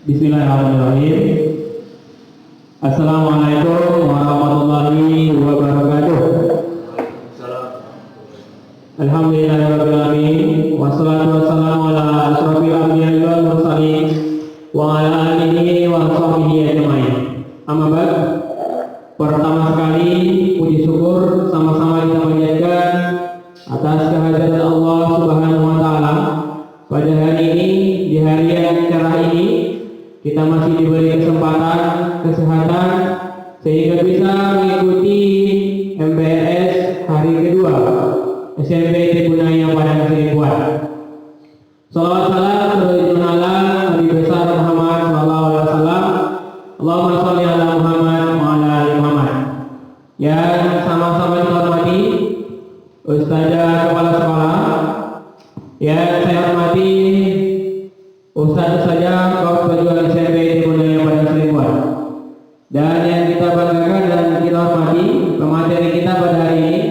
Bismillahirrahmanirrahim. Assalamualaikum warahmatullahi wabarakatuh. Alhamdulillahirabbil alamin wassalatu wassalamu ala asyrofil anbiya'i wal mursalin wa ala alihi wa sahbihi ajmain. Amma ba'd. Pertama sekali puji syukur sama-sama kita panjatkan atas kehadiran Allah Subhanahu wa taala. Pada hari ini, di hari yang cerah ini, kita masih diberi kesempatan, kesehatan, sehingga bisa mengikuti MPLS hari kedua SMP Tribunaya Padang Seribuan. Salawat salam terhadap Nabi besar Muhammad sallallahu alaihi wasallam. Allahumma shalli ala Muhammad wa ala ali Muhammad. Yang sama-sama dihormati Ustazah Kepala Sekolah, yang saya hormati Ustaz-Ustazah kaum pejuang SMP Tribunaya Padang Seribuan, dan yang kita banggakan dan kita hormati, pemateri kita pada hari ini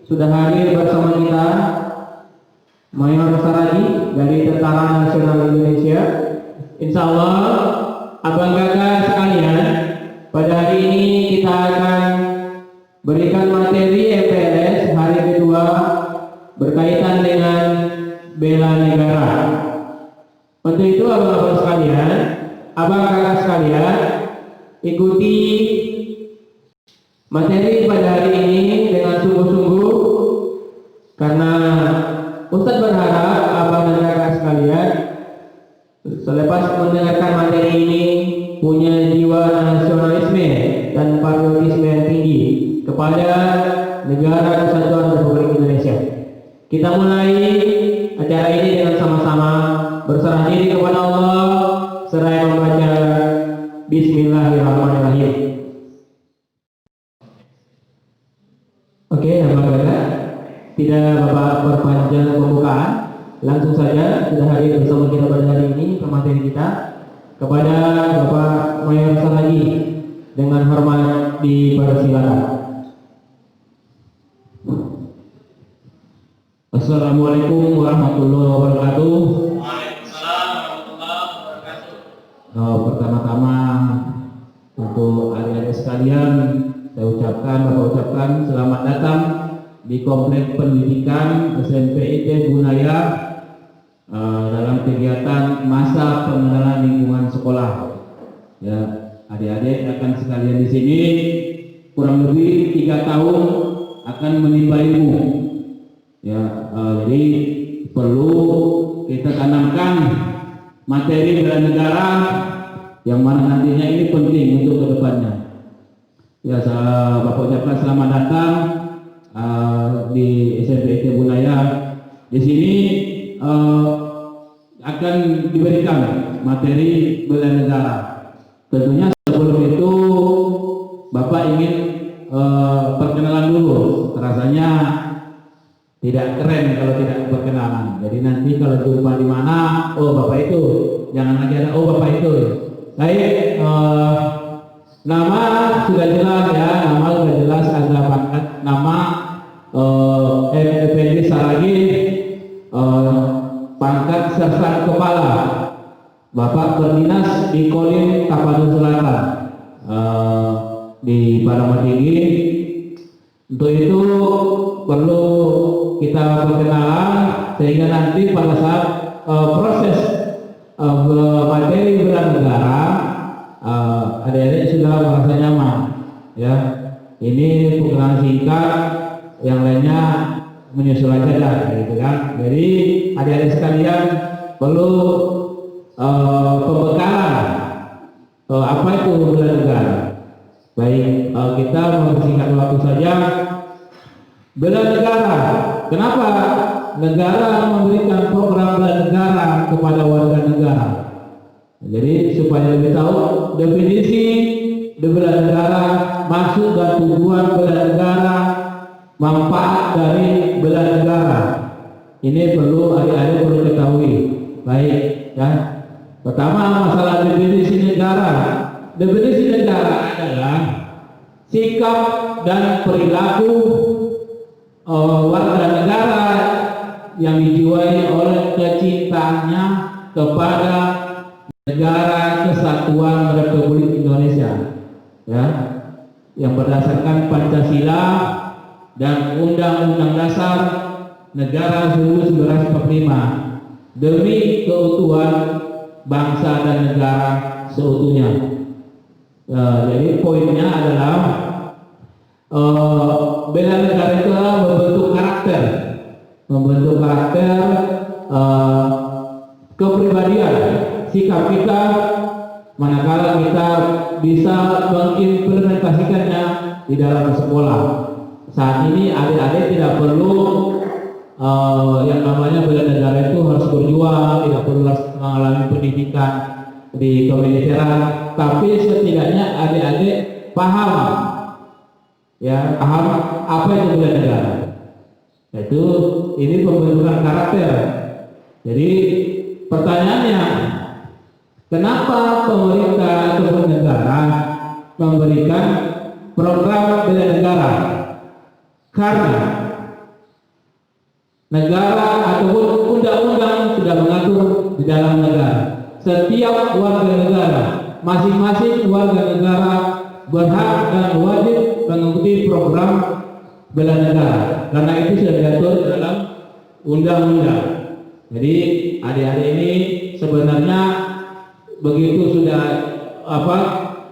sudah hadir bersama kita Mayor Saragi dari Tentara Nasional Indonesia. Insya Allah, abang kakak sekalian, pada hari ini kita akan berikan materi MPLS hari kedua berkaitan dengan bela negara. Untuk itu abang-abang sekalian, abang kakak sekalian, ikuti materi pada hari ini dengan sungguh-sungguh, karena Ustadz berharap abang dan kakak sekalian selepas mendengarkan materi ini punya jiwa nasionalisme dan patriotisme yang tinggi kepada negara Kesatuan Republik Indonesia. Kita mulai acara ini dengan sama-sama berserah diri kepada Allah seraya membaca Bismillahirrahmanirrahim. Oke, Bapak-Bapak, tidak Bapak perpanjang pembukaan, langsung saja sudah hadir bersama kita pada hari ini pemateri kita. Kepada Bapak Mayor Saragi dengan hormat dipersilakan. Assalamualaikum warahmatullahi wabarakatuh. Waalaikumsalam warahmatullahi wabarakatuh. Pertama-tama untuk adik-adik sekalian, Bapak ucapkan selamat datang di Kompleks Pendidikan SMP Tribunaya dalam kegiatan masa pengenalan lingkungan sekolah. Ya, adik-adik akan sekalian di sini kurang lebih 3 tahun akan menimba ilmu. Ya, jadi perlu kita tanamkan materi bela negara yang mana nantinya ini penting untuk kedepannya. Ya, saya Bapak ucapkan selamat datang di SMP Tribunaya. Di sini akan diberikan materi bela negara. Tentunya sebelum itu Bapak ingin perkenalan dulu. Rasanya tidak keren kalau tidak perkenalan. Jadi nanti kalau jumpa di mana, oh Bapak itu, jangan lagi ada oh Bapak itu. Baik, nama sudah jelas ya, nama sudah jelas, ada pangkat nama Effendi Saragi, pangkat Sersant Kepala. Bapak berdinas di Kolim Tapanuli Selatan di Padang Tinggi. Untuk itu perlu kita perkenalan sehingga nanti pada saat proses materi bela negara adik-adik sudah merasa nyaman. Ya, ini perkenalan singkat, yang lainnya menyusul aja gitu kan. Jadi adik-adik sekalian perlu pembekalan apa itu bela negara. Baik, kita mempersingkat waktu saja. Bela negara, kenapa negara memberikan program bela negara kepada warga negara? Jadi supaya lebih tahu definisi bela negara, maksud dan tujuan bela negara, manfaat dari bela negara. Ini perlu adik-adik perlu ketahui. Baik, ya. Pertama, masalah definisi negara. Definisi negara adalah sikap dan perilaku warga negara yang dijiwai oleh kecintaannya kepada negara Kesatuan Republik Indonesia, ya, yang berdasarkan Pancasila dan Undang-Undang Dasar Negara 1945 demi keutuhan bangsa dan negara seutuhnya. Jadi poinnya adalah bela negara itu membentuk karakter, kepribadian, sikap kita, manakala kita bisa mengimplementasikannya di dalam sekolah. Saat ini adik-adik tidak perlu yang namanya bela negara itu harus berjuang, tidak perlu harus mengalami pendidikan di kemiliteran, tapi setidaknya adik-adik paham, ya, paham apa itu bela negara. Yaitu ini pembentukan karakter. Jadi pertanyaannya, kenapa pemerintah atau negara memberikan program bela negara? Karena negara ataupun undang-undang sudah mengatur di dalam negara, setiap warga negara, masing-masing warga negara berhak dan wajib mengikuti program bela negara, karena itu sudah diatur dalam undang-undang. Jadi adik-adik ini sebenarnya begitu sudah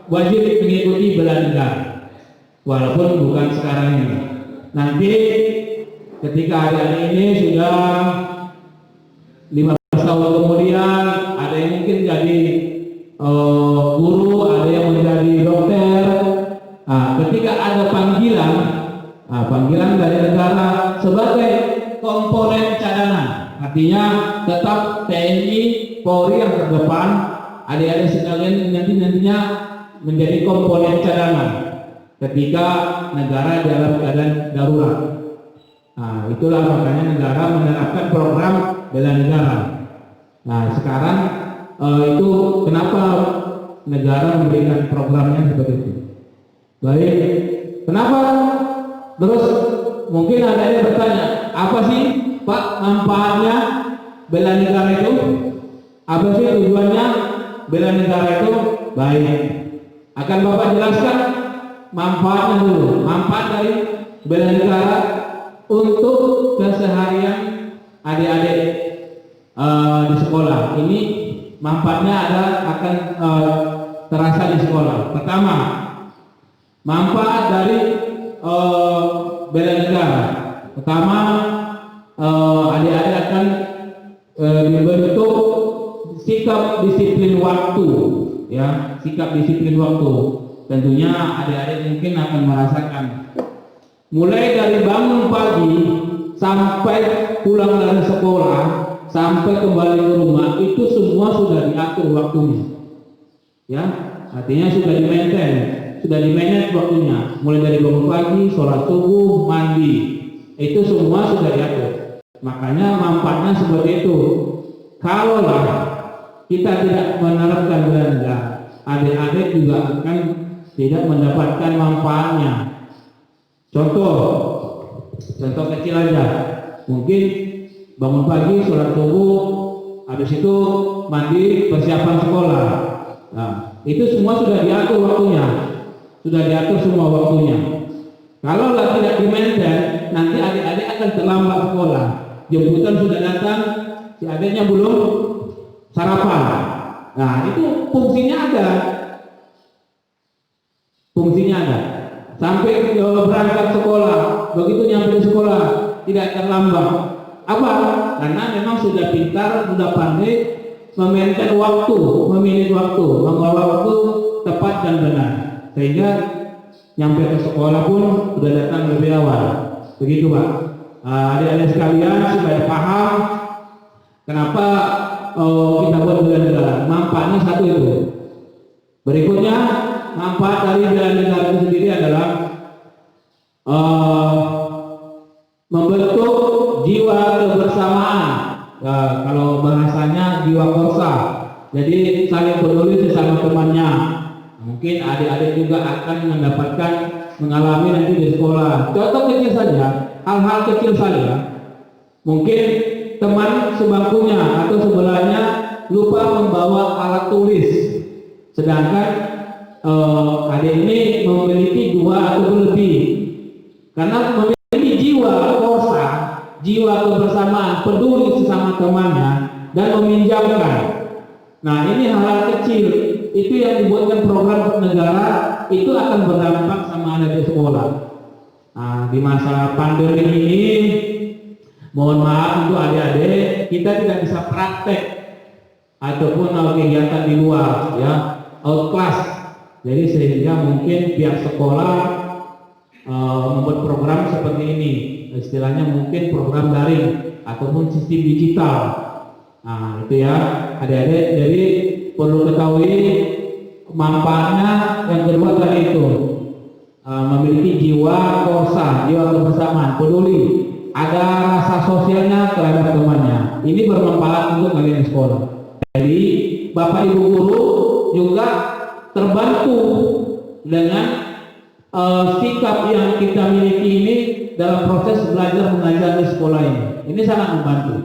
wajib mengikuti bela negara, walaupun bukan sekarang ini. Nanti ketika adik-adik ini sudah 15 tahun kemudian, ada yang mungkin jadi guru, ada yang menjadi dokter. Ketika ada panggilan dari negara sebagai komponen cadangan, artinya tetap TNI, Polri yang terdepan, adik-adik sekalian nantinya menjadi komponen cadangan ketika negara dalam keadaan darurat. Itulah makanya negara menerapkan program bela negara. Sekarang itu kenapa negara memberikan programnya seperti itu. Baik, kenapa? Terus mungkin ada yang bertanya, apa sih Pak manfaatnya bela negara itu? Apa sih tujuannya bela negara itu? Baik, akan Bapak jelaskan manfaatnya dulu. Manfaat dari bela negara untuk keseharian adik-adik di sekolah. Ini manfaatnya akan terasa di sekolah. Pertama, manfaat dari bela negara. Pertama, adik-adik akan dibentuk sikap disiplin waktu, ya, sikap disiplin waktu. Tentunya adik-adik mungkin akan merasakan mulai dari bangun pagi sampai pulang dari sekolah sampai kembali ke rumah, itu semua sudah diatur waktunya, ya, artinya sudah di-manage waktunya, mulai dari bangun pagi, sholat subuh, mandi, itu semua sudah diatur. Makanya manfaatnya seperti itu. Kalaulah kita tidak menerapkan bela negara, adik-adik juga akan tidak mendapatkan manfaatnya. Contoh kecil aja, mungkin bangun pagi, sholat subuh, habis itu mandi, persiapan sekolah. Itu semua sudah diatur waktunya, semua waktunya. Kalau tidak di-maintain, nanti adik-adik akan terlambat sekolah. Jemputan sudah datang, si adiknya belum sarapan. Itu fungsinya ada. Sampai berangkat sekolah, begitu nyampe di sekolah tidak terlambat. Apa? Karena memang sudah pintar, sudah pandai memaintain waktu, memilih waktu, mengelola waktu tepat dan benar, sehingga nyampe ke sekolah pun sudah datang lebih awal. Begitu Pak. Adik-adik sekalian supaya paham kenapa kita buat bela negara. Manfaatnya satu itu. Berikutnya, manfaat dari bela negara itu sendiri adalah membentuk jiwa kebersamaan. Kalau bahasanya jiwa korsa. Jadi saling peduli sesama temannya. Mungkin adik-adik juga akan mendapatkan, mengalami nanti di sekolah. Contoh kecil saja, hal-hal kecil saja. Mungkin teman sebangkunya atau sebelahnya lupa membawa alat tulis. Sedangkan adik ini memiliki 2 atau lebih. Karena memiliki jiwa kosa, jiwa kebersamaan, peduli sesama temannya, dan meminjamkan. Nah, ini hal-hal kecil, itu yang dibuatkan program negara, itu akan berdampak sama anak di sekolah. Nah, di masa pandemi ini, mohon maaf untuk adik-adik, kita tidak bisa praktek ataupun kegiatan di luar, ya, out class. Jadi sehingga mungkin pihak sekolah membuat program seperti ini, istilahnya mungkin program daring ataupun sistem digital. Nah, itu ya, adik-adik, jadi perlu ketahui manfaatnya. Yang kedua tadi itu memiliki jiwa kosa, jiwa kebersamaan, peduli, ada rasa sosialnya terhadap temannya. Ini bermanfaat untuk kalian sekolah. Jadi Bapak Ibu guru juga terbantu dengan sikap yang kita miliki ini dalam proses belajar mengajar di sekolah ini. Ini sangat membantu.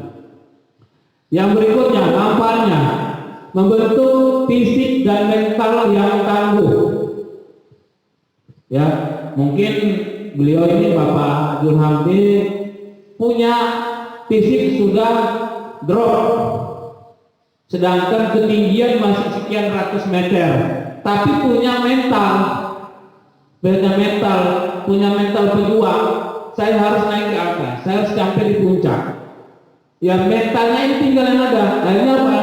Yang berikutnya, manfaatnya membentuk fisik dan mental yang tangguh. Ya, mungkin beliau ini Bapak Abdul Hamid punya fisik sudah drop, sedangkan ketinggian masih sekian ratus meter, tapi punya mental, punya mental pejuang. Saya harus naik ke atas, saya harus sampai di puncak. Yang mentalnya ini tinggal yang ada, akhirnya apa?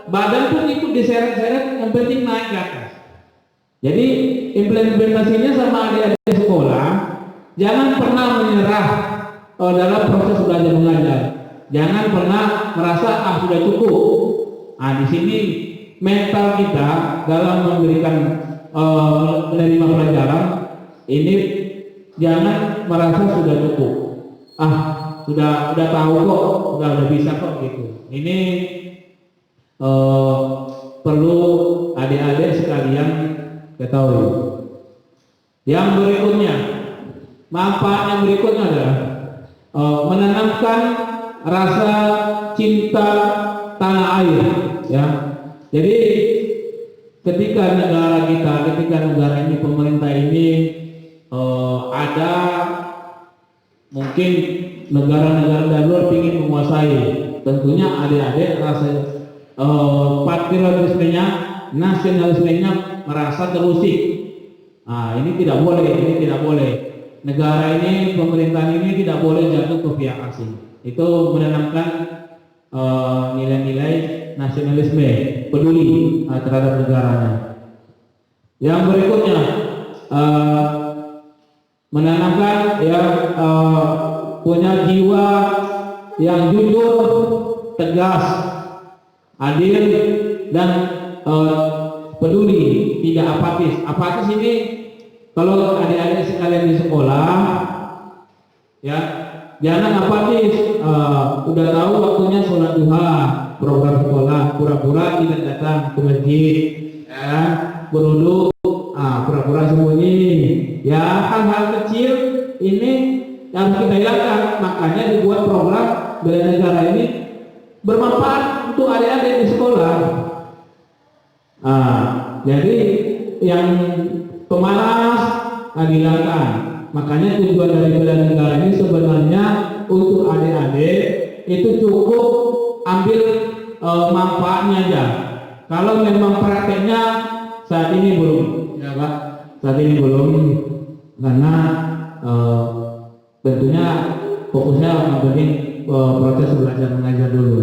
Badan pun ikut diseret-seret, yang penting naik ke atas. Jadi implementasinya sama adik-adik sekolah, jangan pernah menyerah dalam proses belajar mengajar. Jangan pernah merasa sudah cukup. Nah, di sini mental kita dalam memberikan menerima pelajaran ini jangan merasa sudah cukup. Sudah tahu kok, udah bisa kok gitu. Ini perlu adik-adik sekalian ketahui. Yang berikutnya, manfaat yang berikutnya adalah menanamkan rasa cinta tanah air. Ya, jadi ketika negara ini, pemerintah ini ada mungkin negara-negara dari luar ingin menguasai, tentunya adik-adik rasa patriotismenya, nasionalismenya merasa terusik. Nah, ini tidak boleh. Negara ini, pemerintahan ini tidak boleh jatuh ke pihak asing. Itu menanamkan nilai-nilai nasionalisme, peduli terhadap negaranya. Yang berikutnya, menanamkan punya jiwa yang jujur, tegas, adil, dan peduli, tidak apatis. Apatis ini kalau adik-adik sekalian di sekolah, ya jangan apatis. Udah tahu waktunya sholat duha, program sekolah, pura-pura tidak datang ke masjid, ya, berwudu, pura-pura sembunyi. Ya, hal-hal kecil ini yang kita hilangkan. Makanya dibuat program bela negara ini bermanfaat untuk adik-adik di sekolah. Jadi yang pemalas dihilangkan. Makanya tujuan dari bela negara ini sebenarnya untuk adik-adik itu cukup ambil manfaatnya aja. Kalau memang prakteknya saat ini belum, ya Pak, saat ini belum, karena tentunya fokusnya penting proses belajar mengajar dulu.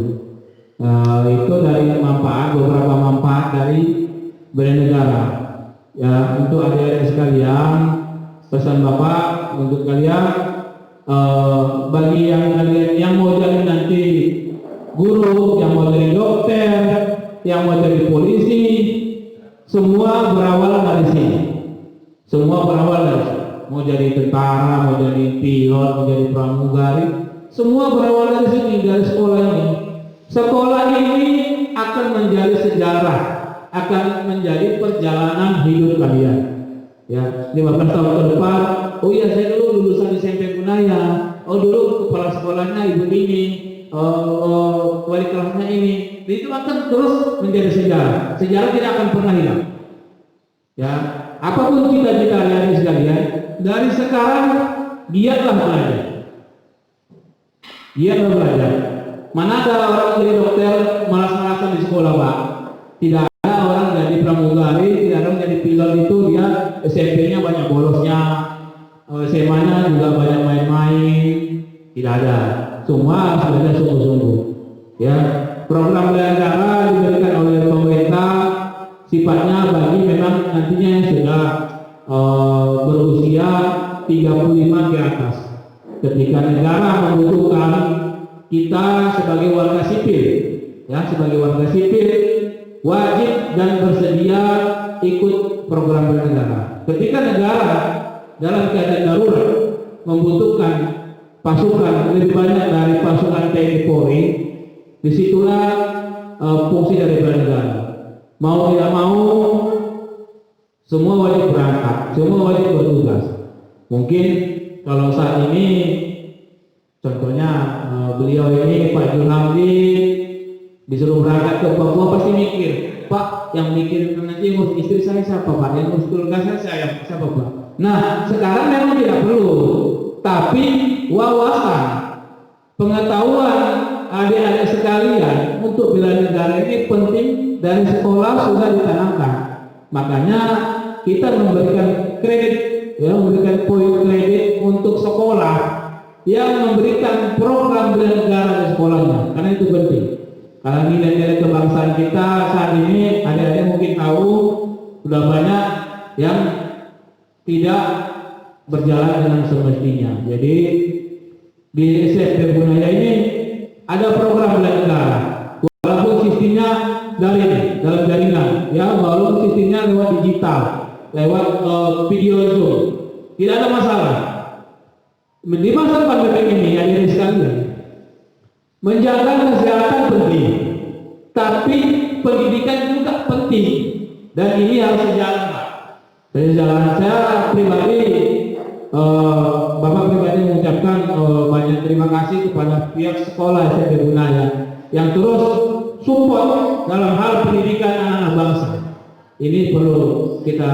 Itu dari beberapa manfaat dari bela negara. Ya, untuk adik-adik sekalian, pesan Bapak untuk kalian, bagi yang mau jadi nanti guru, yang mau jadi dokter, yang mau jadi polisi, semua berawal dari sini. Mau jadi tentara, mau jadi pilot, mau jadi pramugari, semua berawal dari sini, dari sekolah ini. Sekolah ini akan menjadi sejarah, akan menjadi perjalanan hidup kalian. Ya, 15 tahun ke depan, oh iya saya dulu lulusan SMP Gunaya, oh dulu kepala sekolahnya ibu ini, wali kelasnya ini. Itu akan terus menjadi sejarah. Sejarah tidak akan pernah hilang. Ya, apapun cita-cita dari sekalian, dari sekarang giatlah belajar. Giatlah belajar. Mana ada orang jadi dokter malas-malasan di sekolah, Pak? Tidak ada orang jadi pramugari, tidak ada orang jadi pilot itu dia SMP-nya banyak bolosnya, SMA-nya juga banyak main-main, tidak ada. Semua harus belajar sungguh-sungguh. Ya, program belajar diberikan oleh pemerintah sifatnya bagi memang nantinya yang sudah berusia 35 ke atas. Ketika negara membutuhkan kita sebagai warga sipil, ya sebagai warga sipil wajib dan bersedia ikut program bernegara. Ketika negara dalam keadaan darurat membutuhkan pasukan lebih banyak dari pasukan TNI Polri, disitulah fungsi dari negara. Mau tidak mau, semua wajib berangkat, semua wajib bertugas. Mungkin kalau saat ini, contohnya beliau ini Pak Julhamdi disuruh berangkat ke Papua pasti mikir, Pak yang mikir nanti ngurus istri saya siapa Pak, yang ngurus keluarga saya siapa Pak. Nah sekarang memang tidak perlu, tapi wawasan, pengetahuan adik-adik sekalian untuk bela negara ini penting dari sekolah sudah ditanamkan. Makanya kita memberikan kredit, ya memberikan poin kredit untuk sekolah yang memberikan program bela negara di sekolahnya, karena itu penting. Karena nilai-nilai kebangsaan kita saat ini adik-adik mungkin tahu sudah banyak yang tidak berjalan dengan semestinya. Jadi di SMP Bunaya ini ada program bela negara, walaupun sistemnya dalam jaringan, ya walaupun sistemnya lewat digital, lewat video Zoom, tidak ada masalah. Di masa pandemi ini, adik-adik sekalian, menjaga kesehatan penting, tapi pendidikan juga penting, dan ini harus sejalan, Pak. Saya pribadi, Bapak pribadi mengucapkan banyak terima kasih kepada pihak sekolah SMP Bunaya yang terus support dalam hal pendidikan anak-anak bangsa. Ini perlu kita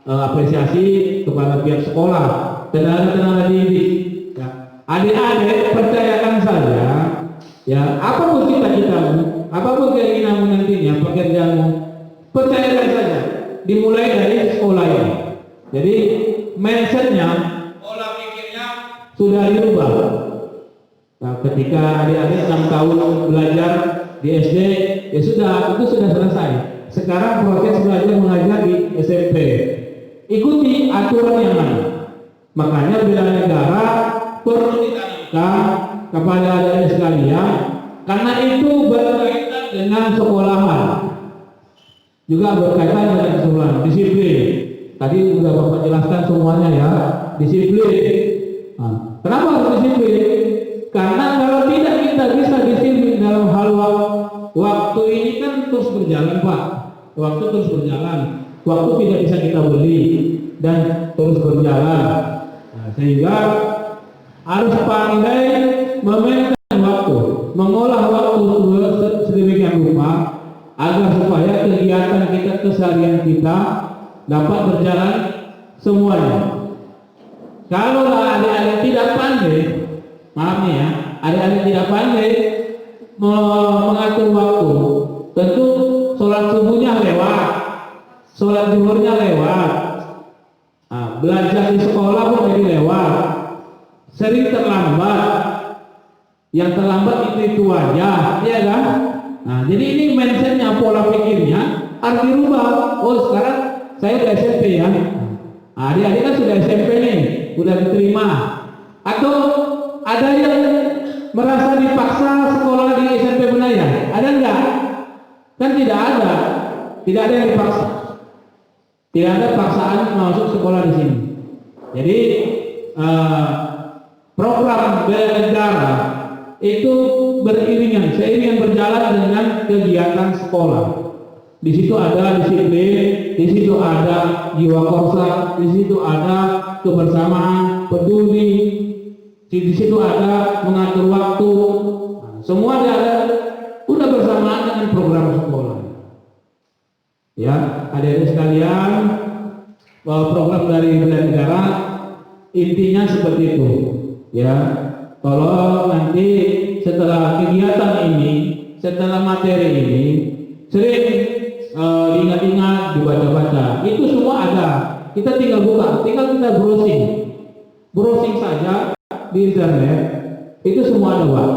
apresiasi kepada pihak sekolah, tenaga-tenaga didik. Ya. Adik-adik percayakan saja, ya apapun cita-citamu, apapun keinginanmu nantinya, pekerjaanmu, percayakan saja. Dimulai dari sekolah ini. Jadi mindsetnya, pola pikirnya sudah dirubah. Nah, ketika adik-adik 6 tahun belajar di SD, ya sudah, itu sudah selesai. Sekarang proses belajar mengajar di SMP. Ikuti aturan yang ada. Makanya bela negara perlu ditanamkan kepada adik-adik sekalian, karena itu berkaitan dengan sekolahan, juga berkaitan dengan kesehatan, disiplin. Tadi sudah Bapak jelaskan semuanya ya, disiplin. Nah, kenapa harus disiplin? Karena kalau tidak kita bisa disiplin dalam hal waktu ini kan terus berjalan Pak, waktu terus berjalan, waktu tidak bisa kita beli dan terus berjalan. Nah, sehingga harus pandai memainkan waktu, mengolah waktu sedemikian rupa agar supaya kegiatan kita, keseharian kita dapat berjalan semuanya. Kalau adik-adik tidak pandai, maaf nih ya, adik-adik tidak pandai mengatur waktu, tentu sholat subuhnya lewat, sholat zuhurnya lewat, nah, belajar di sekolah pun jadi lewat, sering terlambat, yang terlambat itu aja, ya kan? Nah, jadi ini mindsetnya, pola pikirnya harus dirubah. Oh, sekarang saya udah SMP ya. Nah, adik-adik kan sudah SMP nih, udah diterima. Atau ada yang merasa dipaksa sekolah di SMP Bunaya? Ada enggak? Kan tidak ada. Tidak ada yang dipaksa. Tidak ada paksaan masuk sekolah di sini. Jadi program bela negara itu beriringan, seiringan berjalan dengan kegiatan sekolah. Di situ ada disiplin, di situ ada jiwa korsa, di situ ada kebersamaan, peduli, di situ ada mengatur waktu. Nah, semua ada udah bersamaan dengan program sekolah. Ya, adik-adik sekalian, program dari bela negara intinya seperti itu, ya. Kalau nanti setelah kegiatan ini, setelah materi ini, sering diingat-ingat, dibaca-baca, itu semua ada. Kita tinggal buka, tinggal kita browsing saja di internet, itu semua ada, Pak.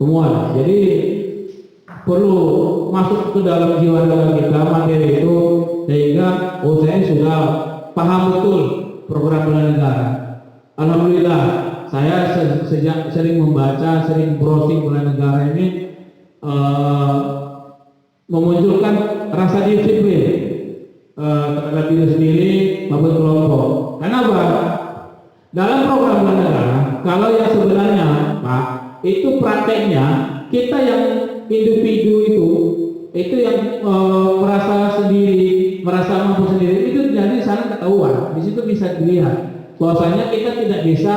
Semua ada. Jadi perlu masuk ke dalam jiwa kita materi itu, sehingga saya sudah paham betul program bela negara. Alhamdulillah, saya sejak sering membaca, sering browsing bela negara ini memunculkan rasa disiplin terhadap diri sendiri maupun kelompok. Kenapa? Dalam program bela negara, kalau yang sebenarnya, Pak, itu prakteknya kita yang individu itu yang merasa sendiri, merasa mampu sendiri, itu jadi sana ketahuan. Di situ bisa dilihat bahwasanya kita tidak bisa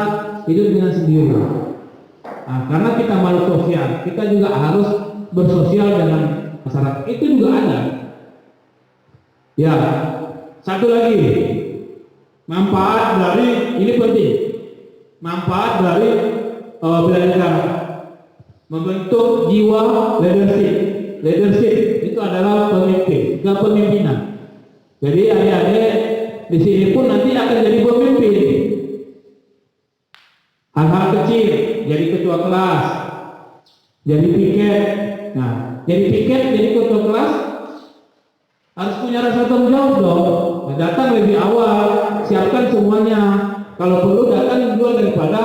hidup dengan sendiri. Nah, karena kita makhluk sosial, kita juga harus bersosial dengan masyarakat. Itu juga ada. Ya, satu lagi, manfaat dari, ini penting, manfaat dari bela negara, membentuk jiwa leadership. Leadership itu adalah pemimpin, kepemimpinan. Jadi adik-adik di sini pun nanti akan jadi pemimpin. Hal-hal kecil, jadi ketua kelas, jadi piket. Nah, jadi piket, jadi ketua kelas harus punya rasa tanggung jawab dong. Nah, datang lebih awal, siapkan semuanya. Kalau perlu datang duluan daripada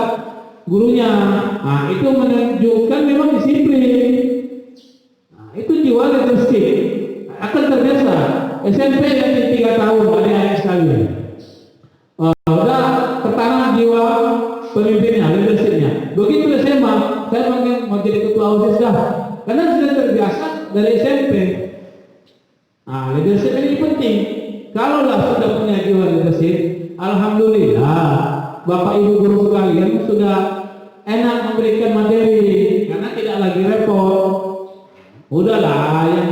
gurunya. Nah, itu menunjukkan memang disiplin. Nah, itu jiwa leadership. Akan terbiasa. SMP yang 3 tahun, adik-adik sekalian. Udah tertanam jiwa pemimpinnya, leadershipnya. Begitu SMA, saya mau jadi ketua OSIS dah. Karena sudah terbiasa dari SMP. Nah, leadership ini penting. Kalau sudah punya jiwa leadership, alhamdulillah, Bapak Ibu guru sekalian sudah enak memberikan materi karena tidak lagi repot. Udahlah, yang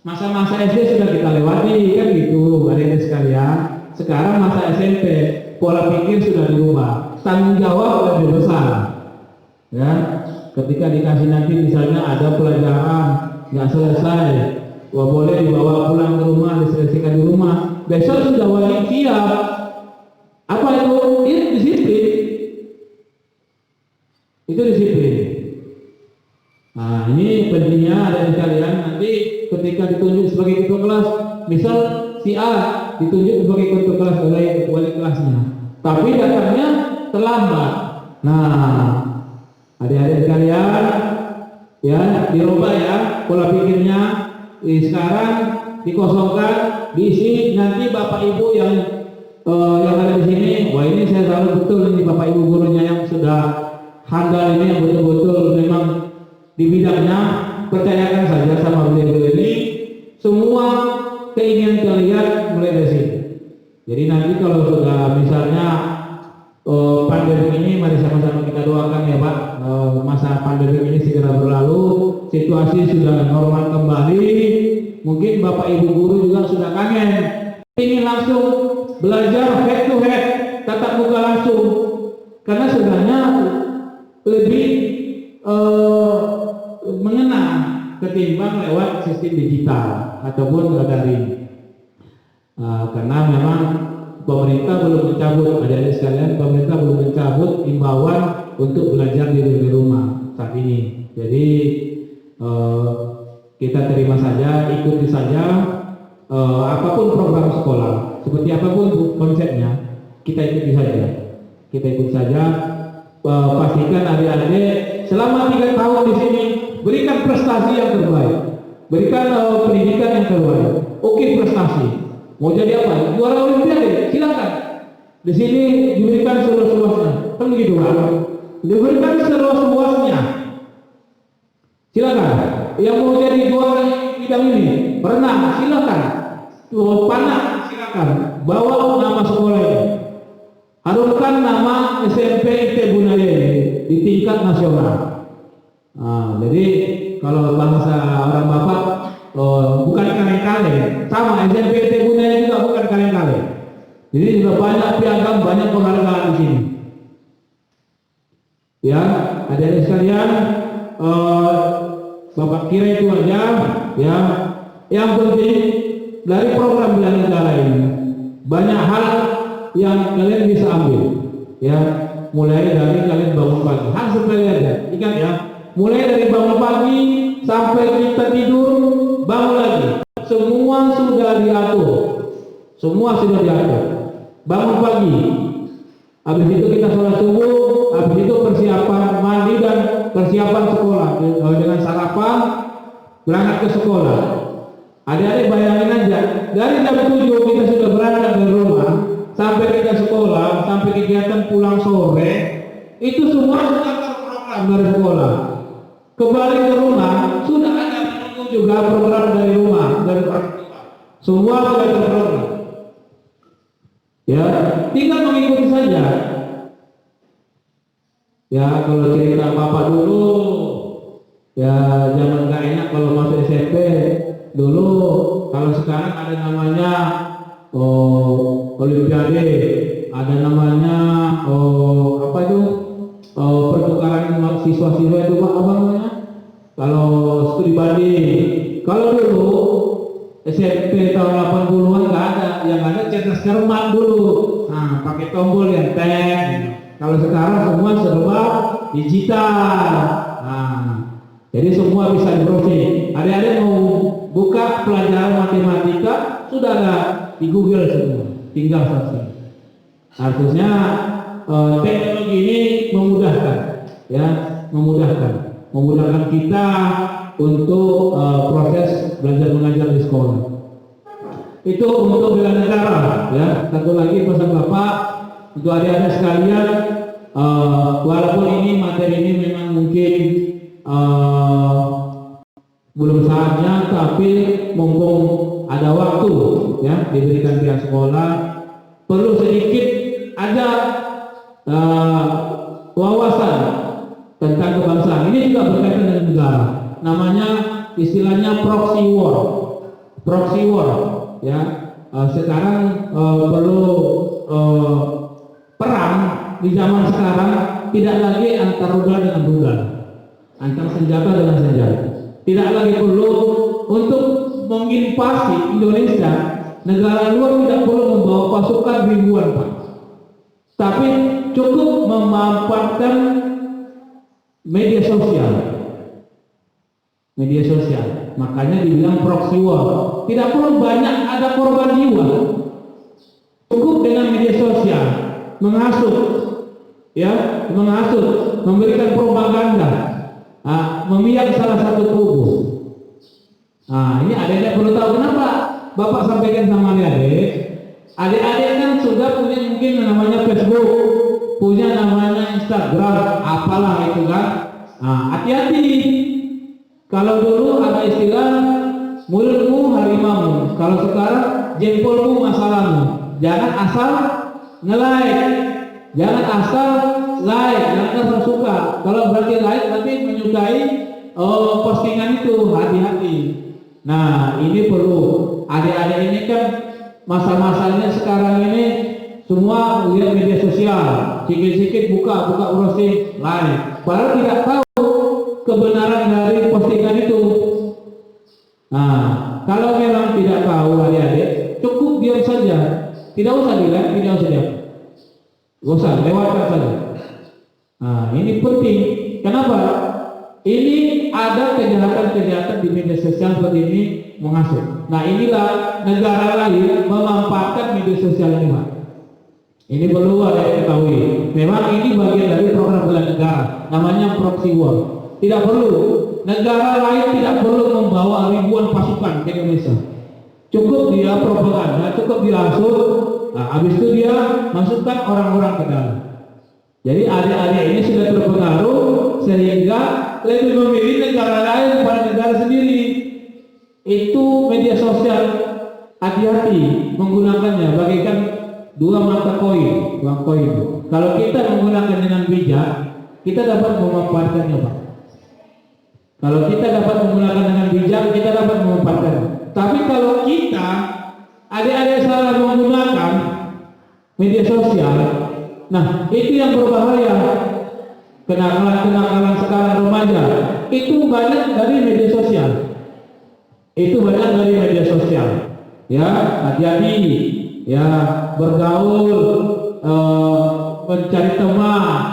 masa-masa SD sudah kita lewati, kan gitu, adik-adik sekalian. Sekarang masa SMP, pola pikir sudah dirubah, tanggung jawab lebih besar. Ya, ketika dikasih nanti misalnya ada pelajaran nggak selesai, boleh dibawa pulang ke rumah, diselesaikan di rumah. Besok sudah wajib siap. Apa itu? Itu disiplin. Itu disiplin. Nah, ini pentingnya ada sekalian, nanti ketika ditunjuk sebagai ketua kelas, misal si A ditunjuk sebagai ketua kelas oleh wali kelasnya, tapi datangnya terlambat. Nah, adik-adik sekalian, ya dirubah ya pola pikirnya. Sekarang dikosongkan, diisi nanti Bapak Ibu yang ada di sini. Wah, ini saya selalu betul ini Bapak Ibu gurunya yang sudah handal ini, yang betul-betul memang di bidangnya. Percayakan saja sama beliau ini, semua keinginan kalian mulai dari sini. Jadi nanti kalau sudah misalnya pandemi ini, mari sama-sama kita doakan ya Pak, masa pandemi ini segera berlalu, situasi sudah normal kembali. Mungkin Bapak Ibu guru juga sudah kangen, ingin langsung belajar head to head, tatap muka langsung, karena sebenarnya lebih mengena ketimbang lewat sistem digital ataupun daring. Karena memang pemerintah belum mencabut, adik-adik sekalian, pemerintah belum mencabut imbauan untuk belajar di rumah saat ini. Jadi kita terima saja, ikuti saja apapun program sekolah, seperti apapun konsepnya, kita ikuti saja. Kita ikuti saja. Pastikan adik-adik selama 3 tahun di sini berikan prestasi yang terbaik, berikan pendidikan yang terbaik. Oke, prestasi. Mau jadi apa? Juara Olimpiade, silakan. Di sini diberikan seluas-luasnya, kan begitu Pak? Diberikan seluas-luasnya. Silakan. Yang mau jadi juara bidang ini, berenang, silakan. Panah, silakan. Bawa nama sekolah ini. Harumkan nama SMP IT Bunaya di tingkat nasional. Jadi kalau bahasa orang Bapak bukan kaleng-kaleng. Sama SMPT Bunaya juga bukan kaleng-kaleng. Jadi juga banyak piagam, banyak penghargaan di sini. Ya, adik-adik sekalian, Bapak kira itu aja. Ya, yang penting dari program bela negara ini banyak hal yang kalian bisa ambil. Ya, mulai dari kalian bangun pagi. Hal sepele aja. Ingat ya, mulai dari bangun pagi sampai kita tidur, bangun lagi. Semua sudah diatur. Semua sudah diatur. Bangun pagi. Habis itu kita sholat subuh, habis itu persiapan mandi dan persiapan sekolah dengan sarapan berangkat ke sekolah. Adik-adik bayangin aja, dari jam 7 kita sudah berangkat dari rumah sampai kita sekolah, sampai kegiatan pulang sore, itu semua sudah terprogram dari sekolah. Kembali ke rumah sudah ada menunggu juga program dari rumah, dari orang tua. Semua sudah terprogram. Ya, tinggal mengikuti saja. Ya, kalau cerita bapak dulu, ya zaman gak enak kalau masuk SMP dulu. Kalau sekarang ada namanya Olimpiade, ada namanya apa itu pertukaran siswa-siswa itu apa namanya? Kalau studi banding. Kalau dulu SMP tahun 80-an nggak ada, yang ada cetak cermat dulu. Nah, pakai tombol yang tek. Kalau sekarang semua serba digital. Nah, jadi semua bisa di-browsing. Adik-adik mau buka pelajaran matematika sudah ada di Google semua, tinggal searching. Artinya teknologi ini memudahkan, ya, memudahkan kita untuk proses belajar mengajar di sekolah. Itu untuk bela negara, ya. Satu lagi pesan Bapak untuk adik-adik sekalian, walaupun ini materi ini memang mungkin belum saatnya, tapi mumpung ada waktu, ya, diberikan pihak sekolah, perlu sedikit ada wawasan tentang kebangsaan. Ini juga berkaitan dengan negara. Namanya istilahnya proxy war, ya. Sekarang perlu perang di zaman sekarang tidak lagi antar rudal dengan rudal, antar senjata dengan senjata. Tidak lagi perlu untuk menginvasi Indonesia. Negara luar tidak perlu membawa pasukan ribuan, Pak. Tapi cukup memanfaatkan media sosial. Makanya dibilang proxy war. Tidak perlu banyak ada korban jiwa. Cukup dengan media sosial menghasut, ya, memberikan propaganda, memihak salah satu kubu. Ini adik-adik perlu tahu kenapa Bapak sampaikan sama adik-adik. Adik-adik kan sudah punya mungkin namanya Facebook, punya namanya Instagram, apalah itu kan. Hati-hati. Kalau dulu ada istilah mulutmu harimau, kalau sekarang jempolmu masalahmu. Jangan asal nge-like, jangan asal like, jangan asal suka. Kalau berarti like berarti menyukai postingan itu, hati-hati. Nah, ini perlu. Adik-adik ini kan masa-masanya sekarang ini semua lihat media sosial, sikit-sikit buka browsing, like. Padahal tidak tahu kebenaran dari postingan itu. Nah, kalau memang tidak tahu adik-adik, cukup diam saja. Tidak usah di-like, tidak usah diam. Gak usah, lewatkan saja. Nah, ini penting. Kenapa? Ini ada kejahatan-kejahatan di media sosial seperti ini menghasut. Nah, inilah negara lain memanfaatkan media sosial ini, Pak. Ini perlu ada ketahui. Memang ini bagian dari program bela negara, namanya proxy war. Tidak perlu. Negara lain tidak perlu membawa ribuan pasukan ke Indonesia. Cukup dia propaganda, cukup dia hasut. Nah, habis itu dia masukkan orang-orang ke dalam. Jadi adik-adik ini sudah terpengaruh sehingga lebih memilih negara lain daripada negara sendiri. Itu media sosial, hati-hati menggunakannya bagaikan dua mata koin, uang koin. Kalau kita menggunakan dengan bijak, kita dapat memanfaatkannya, Pak. Kalau kita dapat menggunakan dengan bijak, kita dapat memanfaatkan. adik-adik salah menggunakan media sosial, nah itu yang berbahaya. Kenakalan sekarang remaja itu banyak dari media sosial. Ya, hati-hati ya bergaul, mencari teman.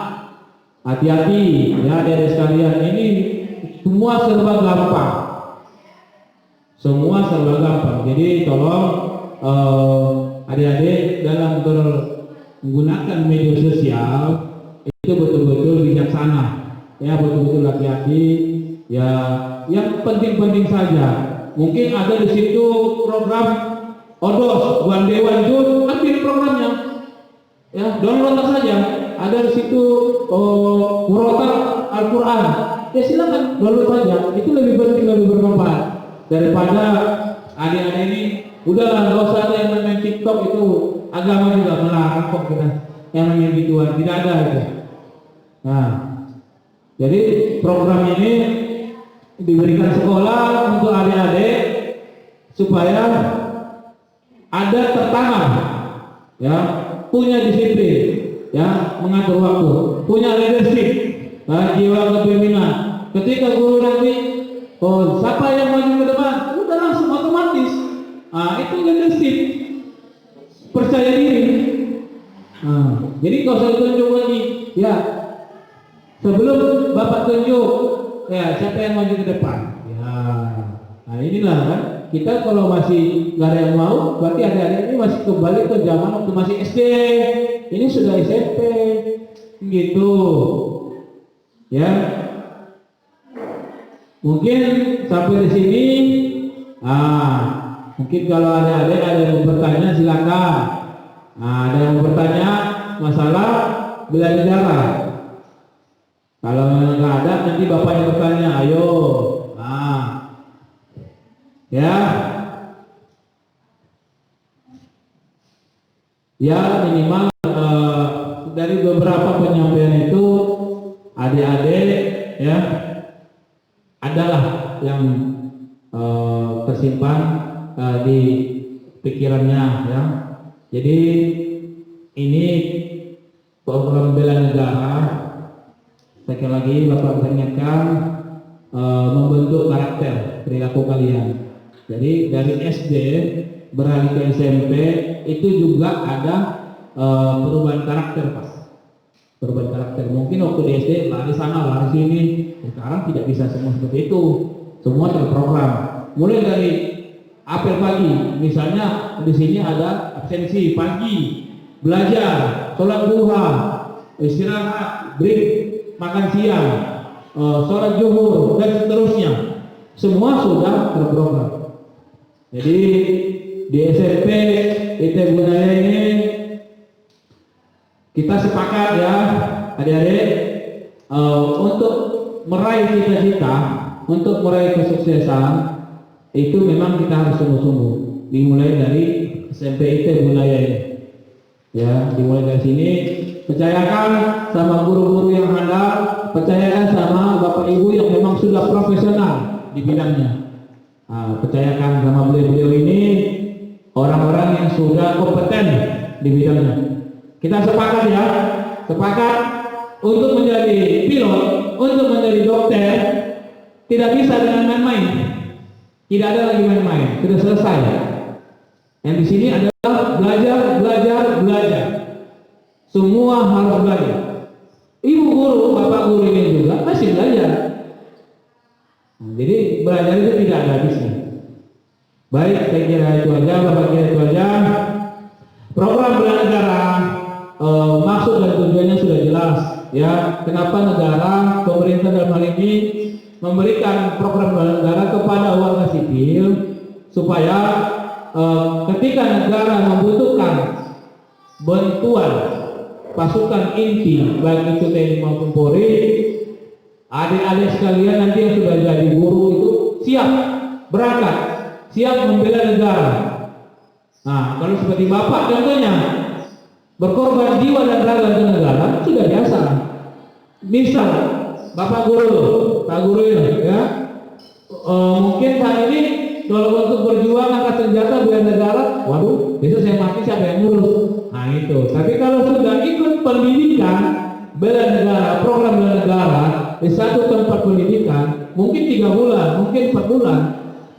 Hati-hati ya adik-adik sekalian, ini semua serba gampang. Jadi tolong adik-adik dalam menggunakan media sosial itu betul-betul bijaksana, ya betul-betul hati-hati, ya yang penting-penting saja. Mungkin ada di situ program ODOS, One Day One June, ambil programnya, ya download saja. Ada di situ murotal Al-Quran, ya silakan download saja. Itu lebih penting, lebih bermanfaat daripada adik-adik ini. Udahlah, nggak usah ada yang main TikTok, itu agama juga melarang kok kita yang main gituan, tidak ada itu. Nah, jadi program ini diberikan sekolah untuk adik-adik supaya ada tertanam, ya punya disiplin, ya mengatur waktu, punya leadership, jiwa kepemimpinan. Ketika guru nanti, siapa yang maju ke depan, udah langsung otomatis. Itu leadership, percaya diri. Jadi kalau saya tunjuk lagi, ya sebelum bapak tunjuk, ya siapa yang maju ke depan. Ya, nah inilah kan. Kita kalau masih nggak ada yang mau, berarti adik-adik ini masih kembali ke zaman waktu masih SD. Ini sudah SMP, gitu. Ya, mungkin sampai di sini. Mungkin kalau adik-adik ada yang mau bertanya silakan. Ada yang mau bertanya masalah bela negara. Kalau nggak ada, nanti bapaknya bertanya. Ayo, ya minimal dari beberapa penyampaian itu adik-adik ya adalah yang tersimpan di pikirannya, ya. Jadi ini program bela negara, sekali lagi Bapak ingatkan, membentuk karakter perilaku kalian. Jadi dari SD beralih ke SMP itu juga ada perubahan karakter, Pak. Perubahan karakter. Mungkin waktu di SD lari sana, lari sini. Sekarang tidak bisa semua seperti itu. Semua terprogram. Mulai dari apel pagi, misalnya di sini ada absensi pagi, belajar, sholat duha, istirahat, break, makan siang, sholat zuhur dan seterusnya. Semua sudah terprogram. Jadi di SMP IT budaya ini kita sepakat ya adik-adik, untuk meraih cita-cita, untuk meraih kesuksesan itu memang kita harus sungguh-sungguh. Dimulai dari SMP IT budaya ini, ya dimulai dari sini. Percayakan sama guru-guru yang handal, percayakan sama bapak ibu yang memang sudah profesional di bidangnya. Percayakan sama beliau-beliau ini orang-orang yang sudah kompeten di bidangnya. Kita sepakat ya, sepakat untuk menjadi pilot, untuk menjadi dokter tidak bisa dengan main-main. Tidak ada lagi main-main, sudah selesai. Yang di sini adalah belajar. Semua harus belajar. Ibu guru, bapak guru ini juga masih belajar. Jadi belajar itu tidak ada habisnya. Baik, saya kira itu aja, Bapak kira itu aja. Program bela negara, maksud dan tujuannya sudah jelas. Ya, kenapa negara, pemerintah dalam hal ini memberikan program bela negara kepada warga sipil supaya ketika negara membutuhkan bantuan pasukan inti, baik itu TNI maupun Polri, adik-adik sekalian nanti yang sudah jadi guru itu siap berangkat, siap membela negara. Nah, kalau seperti bapak contohnya berkorban jiwa dan raga untuk negara sudah biasa. Misal bapak guru, pak guru ya, mungkin saat ini kalau untuk berjuang angkat senjata bela negara, waduh, besok saya mati siapa yang ngurus? Nah itu. Tapi kalau sudah ikut pendidikan bela negara, program bela negara di satu tempat pendidikan, mungkin 3 bulan, mungkin 4 bulan,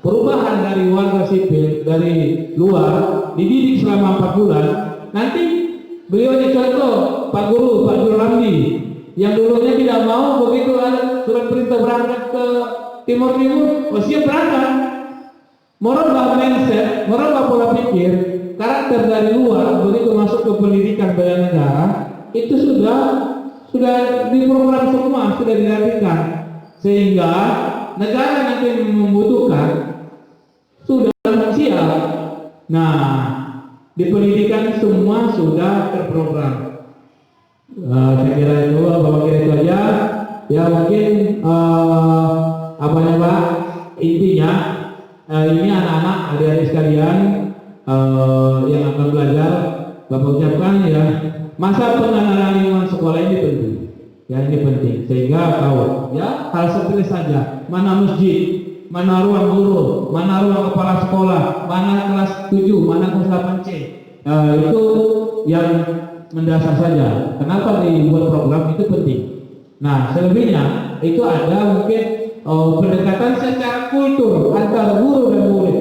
perubahan dari warga sipil dari luar dididik selama 4 bulan, nanti beliau ini contoh Pak Guru Ramli yang dulunya tidak mau begitu ada surat perintah berangkat ke Timur, oh siap berangkat. Merubah mindset, merubah pola pikir, karakter dari luar begitu masuk ke pendidikan bela negara itu sudah diprogram semua, sudah dilatihkan sehingga negara nanti membutuhkan sudah siap. Nah, di pendidikan semua sudah terprogram. Saya kira itu, Bapak kira itu aja. Ya mungkin Pak, intinya ini anak-anak adik-adik sekalian yang akan belajar, Bapak ucapkan ya, masa pengenalan lingkungan sekolah ini penting. Ya ini penting sehingga tahu ya hal sepele saja, mana masjid, mana ruang guru, mana ruang kepala sekolah, mana kelas 7, mana kelas 8C. Itu yang mendasar saja. Kenapa dibuat program itu penting. Nah, selebihnya itu ada mungkin pendekatan secara kultur antara guru dan murid.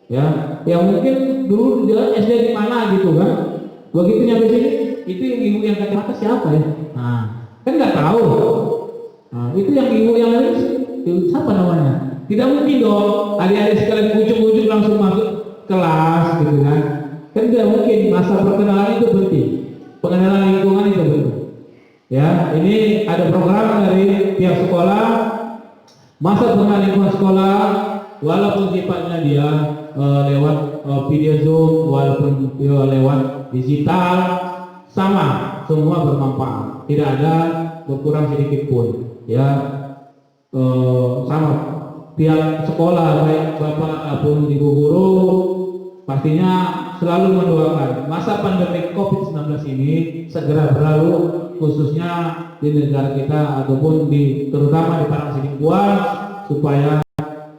Ya, yang mungkin dulu dia SD di mana gitu kan. Begitu nyampe sini, itu yang ibu yang kata siapa ya? Nah, kan nggak tahu. Nah, itu yang ibu yang siapa namanya? Tidak mungkin dong adik-adik sekalian ujuk-ujuk langsung masuk kelas gitu kan. Kan tidak mungkin, masa perkenalan itu penting. Pengenalan lingkungan itu penting. Ya, ini ada program dari pihak sekolah, masa pengenalan lingkungan sekolah, walaupun sifatnya dia lewat video Zoom, walaupun dia lewat digital, sama, semua bermanfaat. Tidak ada berkurang sedikit pun. Ya, sama. Pihak sekolah baik bapak maupun ibu guru pastinya selalu mendoakan masa pandemi COVID-19 ini segera berlalu, khususnya di negara kita ataupun terutama di Parangtribuan, supaya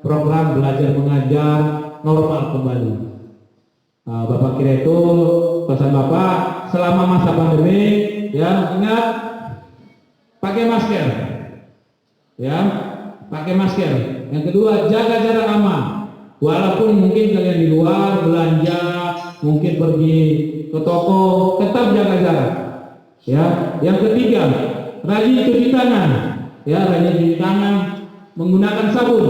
program belajar mengajar normal kembali. Bapak kira itu pesan Bapak selama masa pandemi, ya ingat pakai masker, ya pakai masker. Yang kedua, jaga jarak aman. Walaupun mungkin kalian di luar belanja, mungkin pergi ke toko, tetap jaga jarak. Ya. Yang ketiga, rajin cuci tangan. Ya, rajin cuci tangan menggunakan sabun.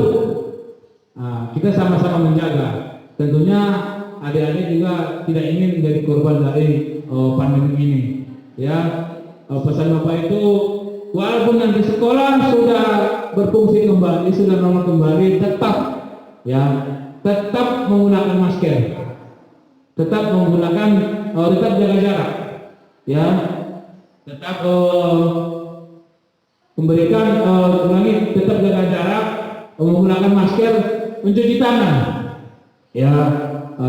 Nah, kita sama-sama menjaga. Tentunya adik-adik juga tidak ingin menjadi korban dari pandemi ini. Ya, pesan Bapak itu walaupun nanti sekolah sudah berfungsi kembali, sudah normal kembali, tetap menggunakan masker, tetap jaga jarak, ya, tetap memberikan tetap jaga jarak, menggunakan masker, mencuci tangan, ya,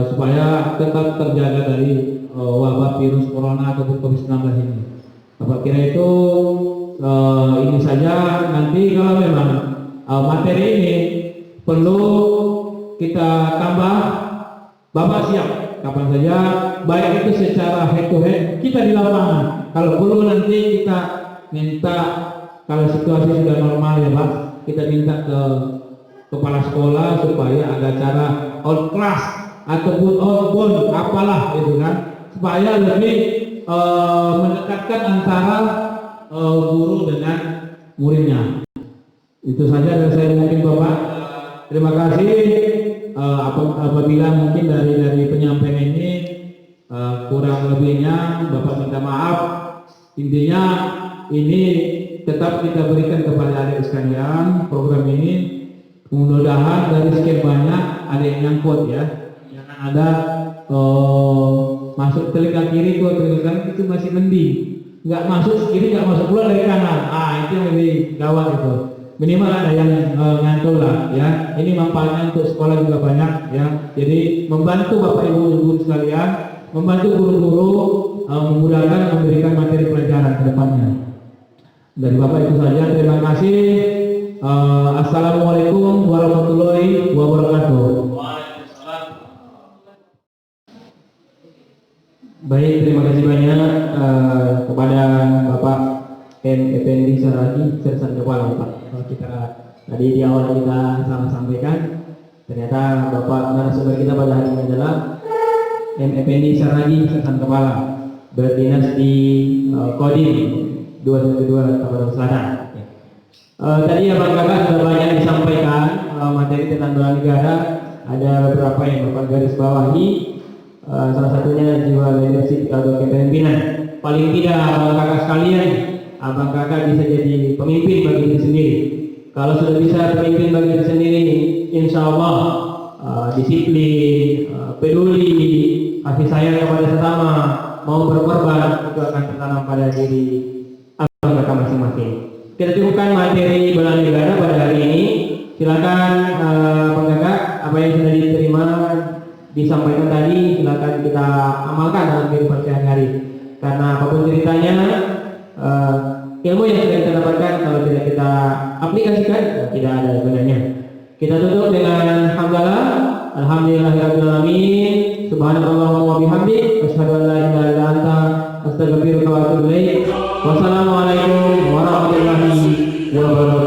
supaya tetap terjaga dari wabah virus corona ataupun COVID-19 ini. Bapak kira itu ini saja. Nanti kalau memang materi ini perlu kita tambah, Bapak siap kapan saja, baik itu secara head to head kita di lapangan. Kalau perlu nanti kita minta, kalau situasi sudah normal ya Pak, kita minta ke kepala sekolah supaya ada cara on class ataupun outbound apalah itu kan, supaya lebih mendekatkan antara guru dengan muridnya. Itu saja dari saya mungkin Bapak. Terima kasih. Apabila mungkin dari penyampaian ini kurang lebihnya Bapak minta maaf. Intinya ini tetap kita berikan kepada adik sekalian program ini. Mudah-mudahan dari sekian banyak ada yang nyangkut ya. Jangan ada masuk telinga kiri ke telinga kanan itu masih mending. Nggak masuk kiri, nggak masuk keluar dari kanan. Itu yang lebih gawat itu. Minimal ada yang ngantul lah ya. Ini manfaatnya untuk sekolah juga banyak ya. Jadi membantu Bapak Ibu guru sekalian, membantu guru-guru memudahkan memberikan materi pelajaran ke depannya. Dari Bapak itu saja. Terima kasih. Assalamualaikum warahmatullahi wabarakatuh. kecerdasan kepala Pak. Kalau kita tadi di awal kita salah sampaikan, ternyata Bapak narasumber kita pada hari ini adalah M. Effendi Saragi, kecerdasan kepala, berdinas di Kodim 212 Kabupaten Selatan. Tadi Abang Kakak sudah banyak disampaikan materi tentang bela negara. Ada beberapa yang Bapak garis bawahi. Salah satunya jiwa leadership atau kepemimpinan. Paling tidak Abang Kakak sekalian, Abang Kakak bisa jadi pemimpin bagi diri sendiri. Kalau sudah bisa pemimpin bagi diri sendiri, insya Allah disiplin, peduli, kasih sayang kepada sesama, mau berkorban, itu akan tertanam pada diri Abang Kakak masing-masing. Kita cukupkan materi bela negara pada hari ini. Silakan Abang Kakak, apa yang sudah diterima disampaikan tadi silakan kita amalkan dalam kehidupan sehari-hari. Karena apapun ceritanya, ilmu yang sudah kita dapatkan kalau tidak kita aplikasikan tidak ada gunanya. Kita tutup dengan hamdalah, alhamdulillahirabbil alamin, subhanallah wa bihamdi, asyhadu an la ilaha illa anta, astaghfiruka wa atubu ilaik. Wassalamualaikum warahmatullahi wabarakatuh.